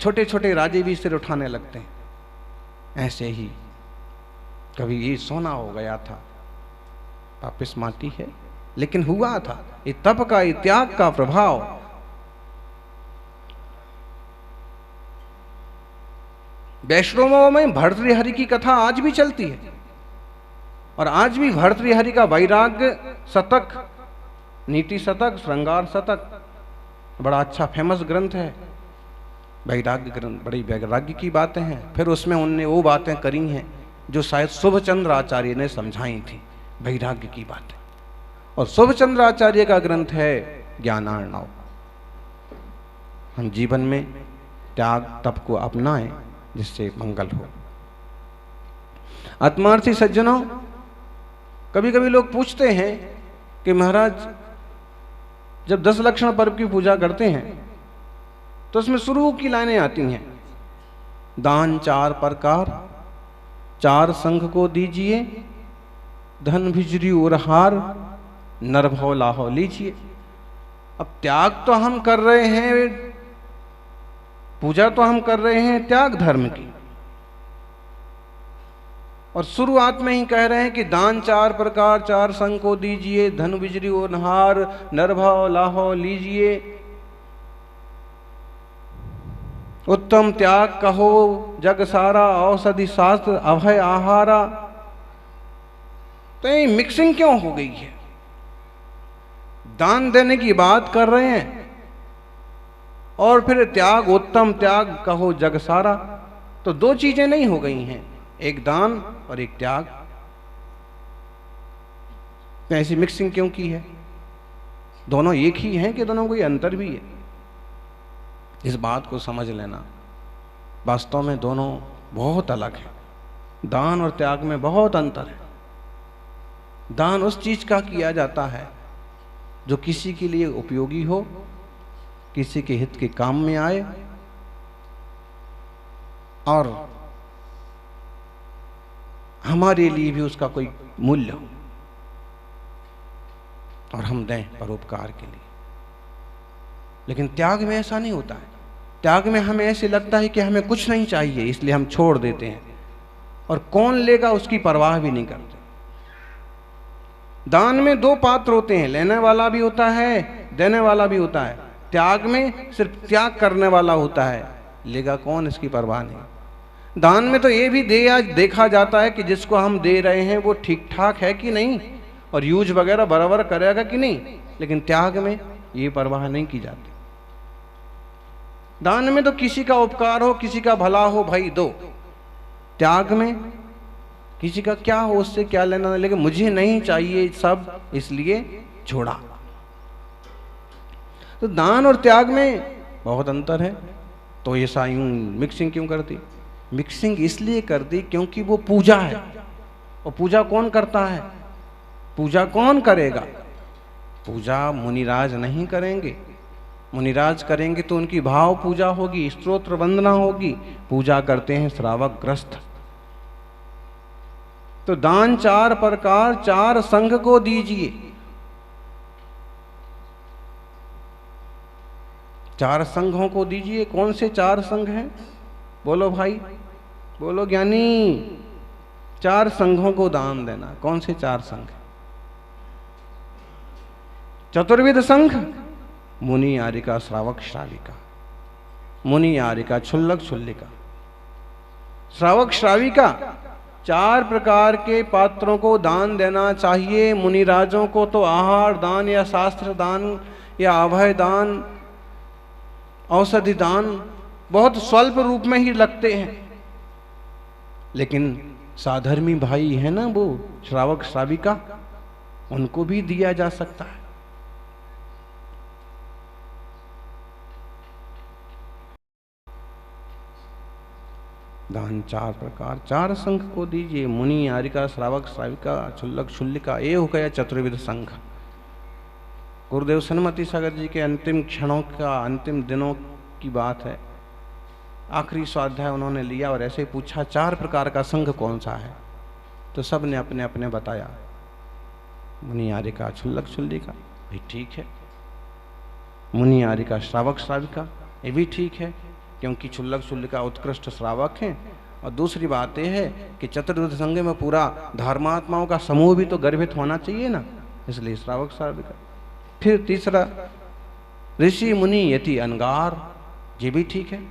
छोटे छोटे राजे भी सिर उठाने लगते हैं। ऐसे ही कभी ये सोना हो गया था, वापिस माटी है, लेकिन हुआ था ये तप का, ये त्याग का प्रभाव। वैष्णवों में भर्तृहरि की कथा आज भी चलती है, और आज भी भर्तृहरि का वैराग्य शतक, नीति शतक, श्रृंगार शतक बड़ा अच्छा फेमस ग्रंथ है। वैराग्य ग्रंथ, बड़ी वैराग्य की बातें हैं। फिर उसमें उनने वो बातें करी हैं जो शायद शुभचंद्र आचार्य ने समझाई थी, वैराग्य की बातें। और शुभचंद्र आचार्य का ग्रंथ है ज्ञानार्णव। हम जीवन में त्याग तप को अपनाएं जिससे मंगल हो। आत्मार्थी सज्जनों, कभी कभी लोग पूछते हैं कि महाराज जब 10 लक्षण पर्व की पूजा करते हैं तो उसमें शुरू की लाइनें आती हैं, दान 4 प्रकार, 4 संघ को दीजिए, धन भिजरी और हार, नरभव लाहो लीजिए। अब त्याग तो हम कर रहे हैं, पूजा तो हम कर रहे हैं त्याग धर्म की, और शुरुआत में ही कह रहे हैं कि दान 4 प्रकार, 4 संघ को दीजिए, धन भिजरी और हार, नरभव लाहो लीजिए। उत्तम त्याग कहो जग सारा, औषधि शास्त्र अभय आहारा। तो ये मिक्सिंग क्यों हो गई है? दान देने की बात कर रहे हैं और फिर त्याग, उत्तम त्याग कहो जग सारा। तो 2 चीजें नहीं हो गई हैं, एक दान और एक त्याग। तो ऐसी मिक्सिंग क्यों की है? दोनों एक ही हैं कि दोनों कोई अंतर भी है? इस बात को समझ लेना, वास्तव में दोनों बहुत अलग हैं। दान और त्याग में बहुत अंतर है। दान उस चीज का किया जाता है जो किसी के लिए उपयोगी हो, किसी के हित के काम में आए, और हमारे लिए भी उसका कोई मूल्य हो, और हम दें परोपकार के लिए। लेकिन त्याग में ऐसा नहीं होता है। त्याग में हमें ऐसे लगता है कि हमें कुछ नहीं चाहिए, इसलिए हम छोड़ देते हैं, और कौन लेगा उसकी परवाह भी नहीं करते। दान में 2 पात्र होते हैं, लेने वाला भी होता है, देने वाला भी होता है। त्याग में सिर्फ त्याग करने वाला होता है, लेगा कौन इसकी परवाह नहीं। दान में तो ये भी देखा जाता है कि जिसको हम दे रहे हैं वो ठीक ठाक है कि नहीं, और यूज वगैरह बराबर करेगा कि नहीं। लेकिन त्याग में ये परवाह नहीं की जाती। दान में तो किसी का उपकार हो, किसी का भला हो, भाई दो। त्याग में किसी का क्या हो, उससे क्या लेना, लेकिन मुझे नहीं चाहिए सब, इसलिए छोड़ा। तो दान और त्याग में बहुत अंतर है। तो ऐसा यूं मिक्सिंग क्यों कर दी? मिक्सिंग इसलिए कर दी क्योंकि वो पूजा है, और पूजा कौन करता है? पूजा कौन करेगा? पूजा मुनिराज नहीं करेंगे। मुनिराज करेंगे तो उनकी भाव पूजा होगी, स्तोत्र वंदना होगी। पूजा करते हैं श्रावक ग्रस्त। तो दान 4 प्रकार, 4 संघ को दीजिए। 4 संघों को दीजिए। कौन से 4 संघ हैं? बोलो भाई, बोलो ज्ञानी। 4 संघों को दान देना। कौन से 4 संघ? चतुर्विध संघ, मुनि आरिका श्रावक श्राविका। मुनि आरिका क्षुल्लक क्षुल्लिका, श्रावक श्राविका। 4 प्रकार के पात्रों को दान देना चाहिए। मुनिराजों को तो आहार दान या शास्त्र दान या अभय दान, औषधि दान बहुत स्वल्प रूप में ही लगते हैं। लेकिन साधर्मी भाई है ना, वो श्रावक श्राविका, उनको भी दिया जा सकता है। दान 4 प्रकार, 4 संघ को दीजिए। मुनि आरिका श्रावक श्राविका क्षुल्लक क्षुल्लिका, ये हो गया चतुर्विध संघ। गुरुदेव सन्मति सागर जी के अंतिम क्षणों का, अंतिम दिनों की बात है। आखिरी स्वाध्याय उन्होंने लिया और ऐसे पूछा 4 प्रकार का संघ कौन सा है, तो सब ने अपने अपने बताया। मुनि आर्यिका क्षुल्लक क्षुल्लिका भी ठीक है, मुनि आर्यिका श्रावक श्राविका ये भी ठीक है, क्योंकि क्षुल्लक क्षुल्लिका उत्कृष्ट श्रावक हैं। और दूसरी बात यह है कि चतुर्विध संघ में पूरा धर्मात्माओं का समूह भी तो गर्भित होना चाहिए ना, इसलिए श्रावक श्राविका। फिर तीसरा ऋषि मुनि यति अनगार, ये भी ठीक है।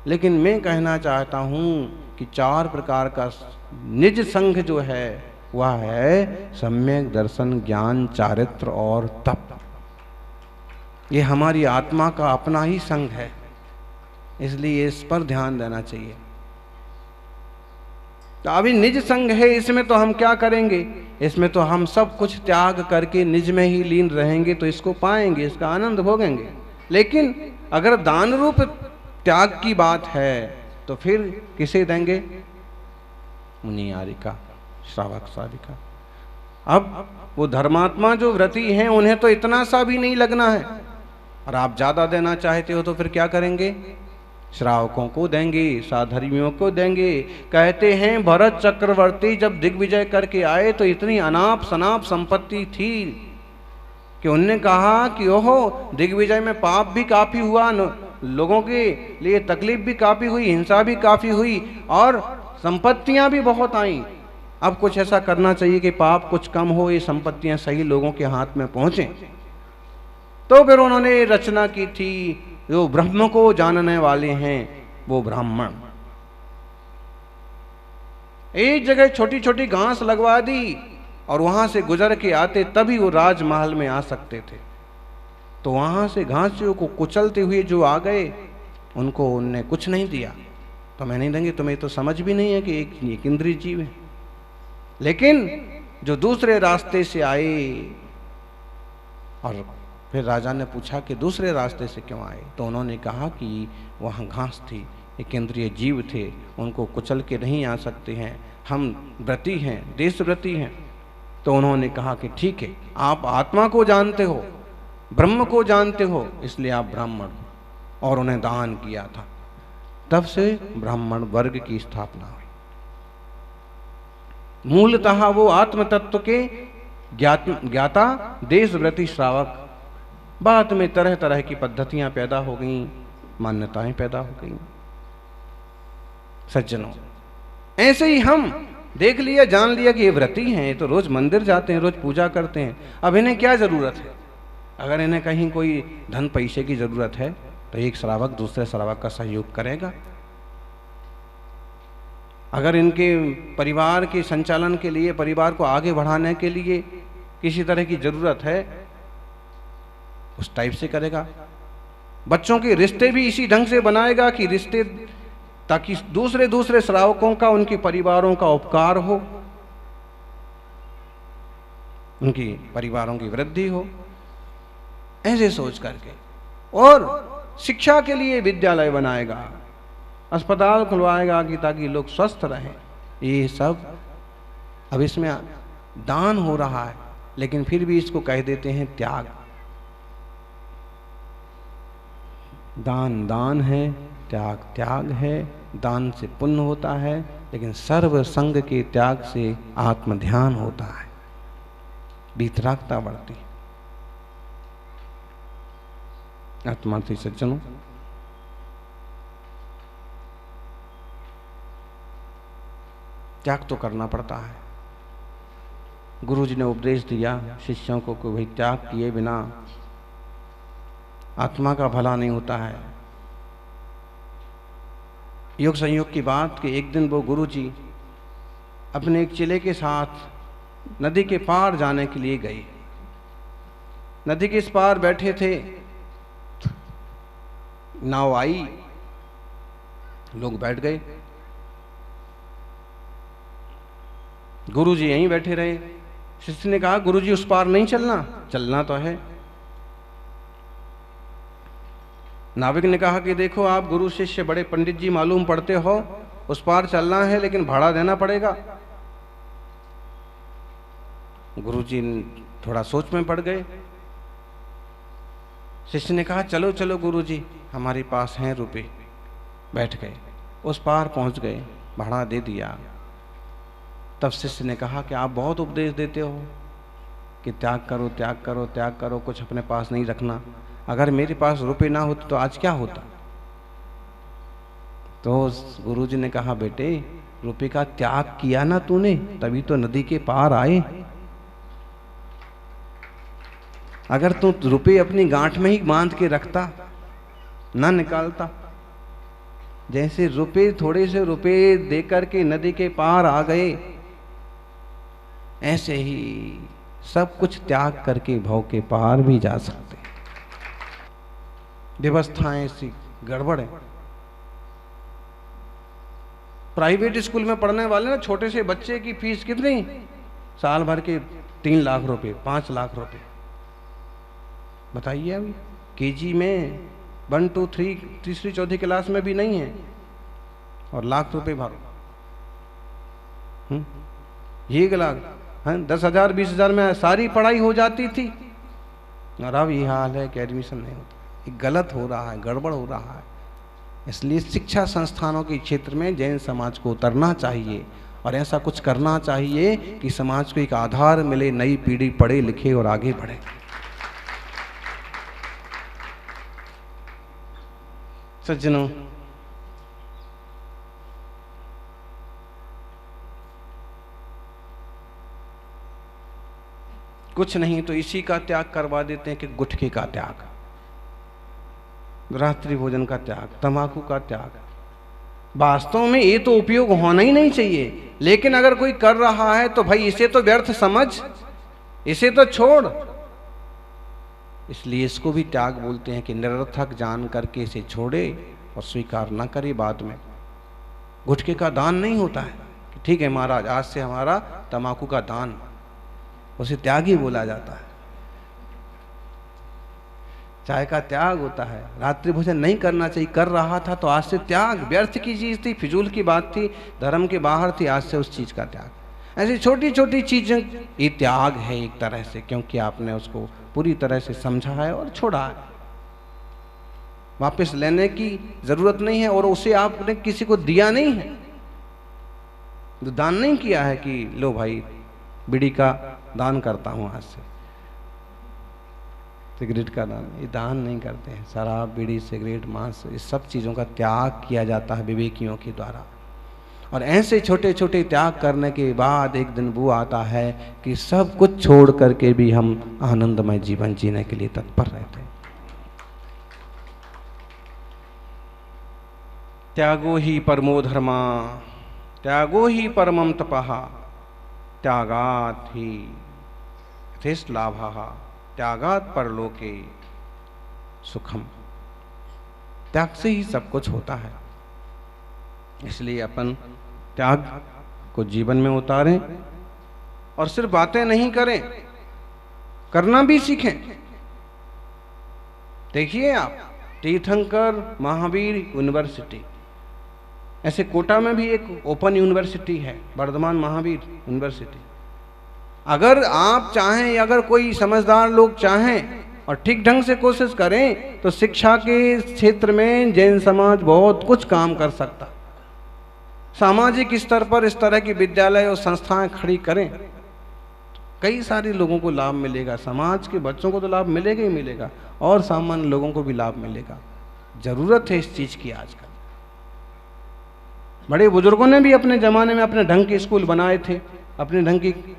लेकिन मैं कहना चाहता हूं कि 4 प्रकार का निज संघ जो है वह है सम्यक दर्शन, ज्ञान, चारित्र और तप। ये हमारी आत्मा का अपना ही संघ है, इसलिए इस पर ध्यान देना चाहिए। तो अभी निज संघ है, इसमें तो हम क्या करेंगे, इसमें तो हम सब कुछ त्याग करके निज में ही लीन रहेंगे, तो इसको पाएंगे, इसका आनंद भोगेंगे। लेकिन अगर दान रूप त्याग की बात है तो फिर किसे देंगे, मुनि आर्यिका श्रावक श्राविका। अब वो धर्मात्मा जो व्रती हैं उन्हें तो इतना सा भी नहीं लगना है, और आप ज्यादा देना चाहते हो तो फिर क्या करेंगे, श्रावकों को देंगे, साधर्मियों को देंगे। कहते हैं भरत चक्रवर्ती जब दिग्विजय करके आए तो इतनी अनाप शनाप संपत्ति थी कि उनने कहा कि ओहो दिग्विजय में पाप भी काफी हुआ, लोगों के लिए तकलीफ भी काफी हुई, हिंसा भी काफी हुई और संपत्तियां भी बहुत आईं। अब कुछ ऐसा करना चाहिए कि पाप कुछ कम हो, ये संपत्तियां सही लोगों के हाथ में पहुंचे। तो फिर उन्होंने रचना की थी, जो ब्रह्म को जानने वाले हैं वो ब्राह्मण। एक जगह छोटी छोटी घास लगवा दी और वहां से गुजर के आते तभी वो राजमहल में आ सकते थे। तो वहां से घासियों को कुचलते हुए जो आ गए उनको उनने कुछ नहीं दिया। तो मैं नहीं देंगे, तुम्हें तो समझ भी नहीं है कि एक इंद्रिय जीव है। लेकिन जो दूसरे रास्ते से आए, और फिर राजा ने पूछा कि दूसरे रास्ते से क्यों आए, तो उन्होंने कहा कि वहाँ घास थी, एक इंद्रिय जीव थे, उनको कुचल के नहीं आ सकते हैं, हम व्रती हैं, देशव्रती हैं। तो उन्होंने कहा कि ठीक है, आप आत्मा को जानते हो, ब्रह्म को जानते हो, इसलिए आप ब्राह्मण हो, और उन्हें दान किया था। तब से ब्राह्मण वर्ग की स्थापना हुई। मूलतः वो आत्म तत्व के ज्ञाता, देशव्रती श्रावक। बाद में तरह तरह की पद्धतियां पैदा हो गईं, मान्यताएं पैदा हो गईं। सज्जनों, ऐसे ही हम देख लिया, जान लिया कि ये व्रती हैं, तो रोज मंदिर जाते हैं, रोज पूजा करते हैं। अब इन्हें क्या जरूरत है, अगर इन्हें कहीं कोई धन पैसे की जरूरत है तो एक श्रावक दूसरे श्रावक का सहयोग करेगा। अगर इनके परिवार के संचालन के लिए, परिवार को आगे बढ़ाने के लिए किसी तरह की जरूरत है, उस टाइप से करेगा। बच्चों के रिश्ते भी इसी ढंग से बनाएगा कि रिश्ते, ताकि दूसरे श्रावकों का, उनके परिवारों का उपकार हो, उनकी परिवारों की वृद्धि हो, ऐसे सोच करके। और शिक्षा के लिए विद्यालय बनाएगा, अस्पताल खुलवाएगा कि ताकि लोग स्वस्थ रहें। ये सब अब इसमें दान हो रहा है, लेकिन फिर भी इसको कह देते हैं त्याग। दान दान है, त्याग त्याग है। दान से पुण्य होता है, लेकिन सर्व संग के त्याग से आत्म ध्यान होता है, वीतरागता बढ़ती है। आत्मार्थी सज्जनों, त्याग तो करना पड़ता है। गुरु जी ने उपदेश दिया शिष्यों को कि भाई त्याग किए बिना आत्मा का भला नहीं होता है। योग संयोग की बात कि एक दिन वो गुरु जी अपने एक चेले के साथ नदी के पार जाने के लिए गए। नदी के इस पार बैठे थे, नाव आई, लोग बैठ गए, गुरु जी यहीं बैठे रहे। शिष्य ने कहा गुरु जी उस पार नहीं चलना, चलना तो है। नाविक ने कहा कि देखो आप गुरु शिष्य बड़े पंडित जी मालूम पड़ते हो, उस पार चलना है लेकिन भाड़ा देना पड़ेगा। गुरु जी थोड़ा सोच में पड़ गए। शिष्य ने कहा चलो चलो गुरु जी, हमारे पास हैं रुपए। बैठ गए, उस पार पहुंच गए, भाड़ा दे दिया। तब शिष्य ने कहा कि आप बहुत उपदेश देते हो कि त्याग करो त्याग करो त्याग करो, कुछ अपने पास नहीं रखना। अगर मेरे पास रुपए ना होते तो आज क्या होता? तो गुरुजी ने कहा, बेटे रुपए का त्याग किया ना तूने, तभी तो नदी के पार आए। अगर तू रुपए अपनी गांठ में ही बांध के रखता, ना निकालता, जैसे रुपए थोड़े से रुपए देकर के नदी के पार आ गए, ऐसे ही सब कुछ त्याग करके भव के पार भी जा सकते। व्यवस्थाएं ऐसी गड़बड़ है। प्राइवेट स्कूल में पढ़ने वाले ना, छोटे से बच्चे की फीस कितनी? साल भर के 3 लाख रुपए, 5 लाख रुपए। बताइए, अभी केजी में 1, 2, 3 तीसरी चौथी क्लास में भी नहीं है और लाख रुपए भरो। 1 लाख, 10,000 20,000 में सारी पढ़ाई हो जाती थी। और अब ये हाल है कि एडमिशन नहीं होता। ये गलत हो रहा है, गड़बड़ हो रहा है। इसलिए शिक्षा संस्थानों के क्षेत्र में जैन समाज को उतरना चाहिए और ऐसा कुछ करना चाहिए कि समाज को एक आधार मिले, नई पीढ़ी पढ़े लिखे और आगे बढ़े। सज्जनों, कुछ नहीं तो इसी का त्याग करवा देते हैं कि गुटखे का त्याग, रात्रि भोजन का त्याग, तंबाकू का त्याग। वास्तव में ये तो उपयोग होना ही नहीं चाहिए, लेकिन अगर कोई कर रहा है तो भाई इसे तो व्यर्थ समझ, इसे तो छोड़। इसलिए इसको भी त्याग बोलते हैं कि निरर्थक जान करके इसे छोड़े और स्वीकार न करे बाद में। गुटखे का दान नहीं होता है कि ठीक है महाराज आज से हमारा तंबाकू का दान, उसे त्याग ही बोला जाता है। चाय का त्याग होता है, रात्रि भोजन नहीं करना चाहिए, कर रहा था तो आज से त्याग। व्यर्थ की चीज थी, फिजूल की बात थी, धर्म के बाहर थी, आज से उस चीज का त्याग। ऐसी छोटी छोटी चीजें ये त्याग है एक तरह से, क्योंकि आपने उसको पूरी तरह से समझा है और छोड़ा है। वापस लेने की जरूरत नहीं है और उसे आपने किसी को दिया नहीं है, तो दान नहीं किया है कि लो भाई बीड़ी का दान करता हूं आज से, सिगरेट का दान, ये दान नहीं करते हैं। शराब, बीड़ी, सिगरेट, मांस, इस सब चीज़ों का त्याग किया जाता है विवेकियों के द्वारा। और ऐसे छोटे छोटे त्याग करने के बाद एक दिन वो आता है कि सब कुछ छोड़ करके भी हम आनंदमय जीवन जीने के लिए तत्पर रहते हैं। त्यागो ही परमो धर्मा, त्यागो ही परमम तपः, त्यागात् ही यथेष्ट लाभः, त्यागात् परलोके सुखम। त्याग से ही सब कुछ होता है। इसलिए अपन त्याग को जीवन में उतारें और सिर्फ बातें नहीं करें, करना भी सीखें। देखिए आप, तीर्थंकर महावीर यूनिवर्सिटी, ऐसे कोटा में भी एक ओपन यूनिवर्सिटी है, वर्धमान महावीर यूनिवर्सिटी। अगर आप चाहें, अगर कोई समझदार लोग चाहें और ठीक ढंग से कोशिश करें तो शिक्षा के क्षेत्र में जैन समाज बहुत कुछ काम कर सकता। सामाजिक स्तर पर इस तरह की विद्यालय और संस्थाएं खड़ी करें, कई सारे लोगों को लाभ मिलेगा। समाज के बच्चों को तो लाभ मिलेगा ही मिलेगा और सामान्य लोगों को भी लाभ मिलेगा। जरूरत है इस चीज की आजकल। बड़े बुजुर्गों ने भी अपने जमाने में अपने ढंग के स्कूल बनाए थे, अपने ढंग की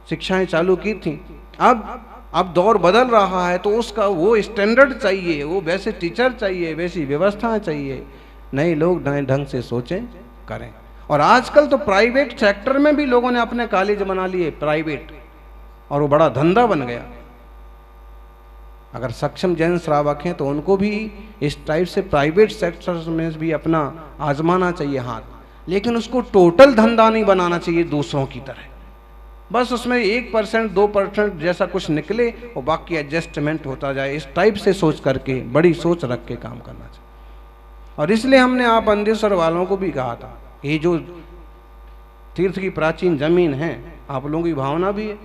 शिक्षाएं चालू की थी। अब दौर बदल रहा है तो उसका वो स्टैंडर्ड चाहिए, वो वैसे टीचर चाहिए, वैसी व्यवस्था चाहिए। नए लोग नए ढंग से सोचें, करें। और आजकल तो प्राइवेट सेक्टर में भी लोगों ने अपने कॉलेज बना लिए प्राइवेट, और वो बड़ा धंधा बन गया। अगर सक्षम जैन श्रावक हैं तो उनको भी इस टाइप से प्राइवेट सेक्टर में भी अपना आजमाना चाहिए हाथ, लेकिन उसको टोटल धंधा नहीं बनाना चाहिए दूसरों की तरह। बस उसमें 1% 2% जैसा कुछ निकले और बाकी एडजस्टमेंट होता जाए, इस टाइप से सोच करके, बड़ी सोच रख के काम करना चाहिए। और इसलिए हमने आप अंदेश्वर वालों को भी कहा था, ये जो तीर्थ की प्राचीन जमीन है, आप लोगों की भावना भी है,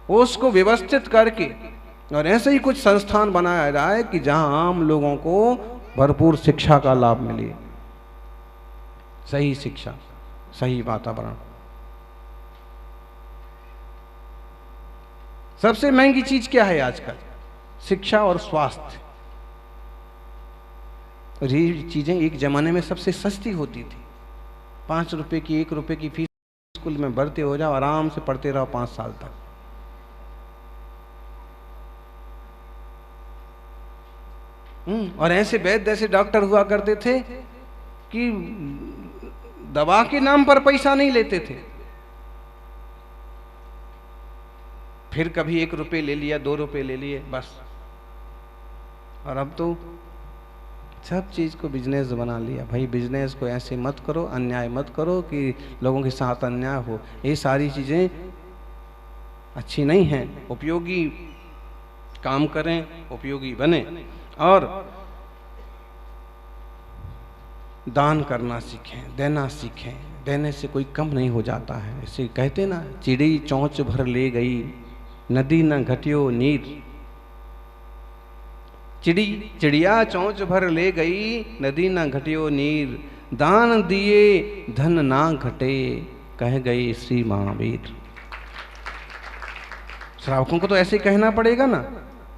उसको व्यवस्थित करके और ऐसे ही कुछ संस्थान बनाया जाए कि जहां आम लोगों को भरपूर शिक्षा का लाभ मिले, सही शिक्षा, सही वातावरण। सबसे महंगी चीज क्या है आजकल? शिक्षा और स्वास्थ्य। और ये चीजें एक जमाने में सबसे सस्ती होती थी। 5 रुपए की, 1 रुपए की फीस, स्कूल में भर्ती हो जाओ, आराम से पढ़ते रहो 5 साल तक। और ऐसे वैद्य, ऐसे डॉक्टर हुआ करते थे कि दवा के नाम पर पैसा नहीं लेते थे। फिर कभी 1 रुपए ले लिया, 2 रुपए ले लिए, बस। और अब तो सब चीज को बिजनेस बना लिया। भाई बिजनेस को ऐसे मत करो, अन्याय मत करो कि लोगों के साथ अन्याय हो। ये सारी चीजें अच्छी नहीं हैं। उपयोगी काम करें, उपयोगी बने और दान करना सीखें, देना सीखें। देने से कोई कम नहीं हो जाता है। इसे कहते ना, चिड़ी चोंच भर ले गई, नदी न घटियो नीर। चिड़िया चोंच भर ले गई, नदी न घटियो नीर। दान दिए धन ना घटे, कह गए श्री महावीर। श्रावकों को तो ऐसे कहना पड़ेगा ना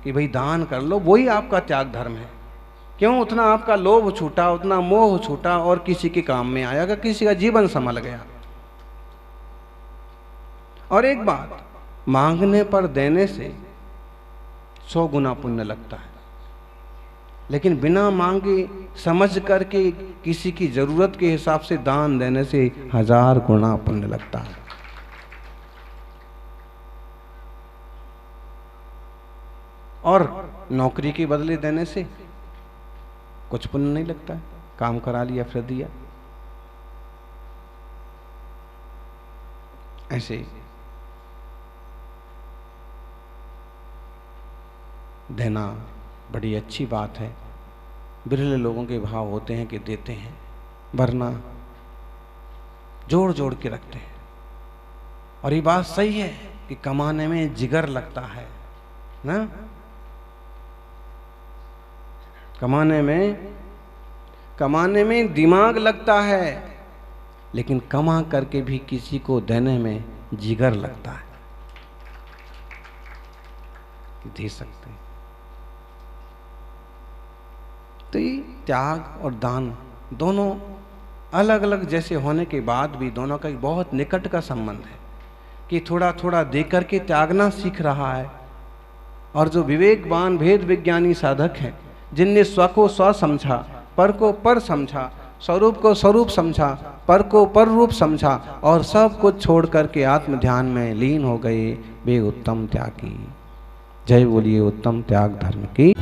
कि भाई दान कर लो, वही आपका त्याग धर्म है। क्यों? उतना आपका लोभ छूटा, उतना मोह छूटा और किसी के काम में आया, किसी का जीवन संभल गया। और एक बात, मांगने पर देने से 100 गुना पुण्य लगता है, लेकिन बिना मांगे समझ करके किसी की जरूरत के हिसाब से दान देने से 1000 गुना पुण्य लगता है। और नौकरी के बदले देने से कुछ पुण्य नहीं लगता है। काम करा लिया फिर दिया। ऐसे देना बड़ी अच्छी बात है। बिरले लोगों के भाव होते हैं कि देते हैं, वरना जोड़ जोड़ के रखते हैं। और ये बात सही है कि कमाने में जिगर लगता है ना। कमाने में दिमाग लगता है, लेकिन कमा करके भी किसी को देने में जिगर लगता है। दे सकते हैं। तो ये त्याग और दान दोनों अलग अलग जैसे होने के बाद भी दोनों का एक बहुत निकट का संबंध है कि थोड़ा थोड़ा दे करके त्यागना सीख रहा है। और जो विवेकवान भेद विज्ञानी साधक हैं, जिनने स्व को स्व समझा, पर को पर समझा, स्वरूप को स्वरूप समझा, पर को पर रूप समझा और सब कुछ छोड़ करके आत्म ध्यान में लीन हो गए, वे उत्तम त्यागी। जय बोलिए उत्तम त्याग धर्म की।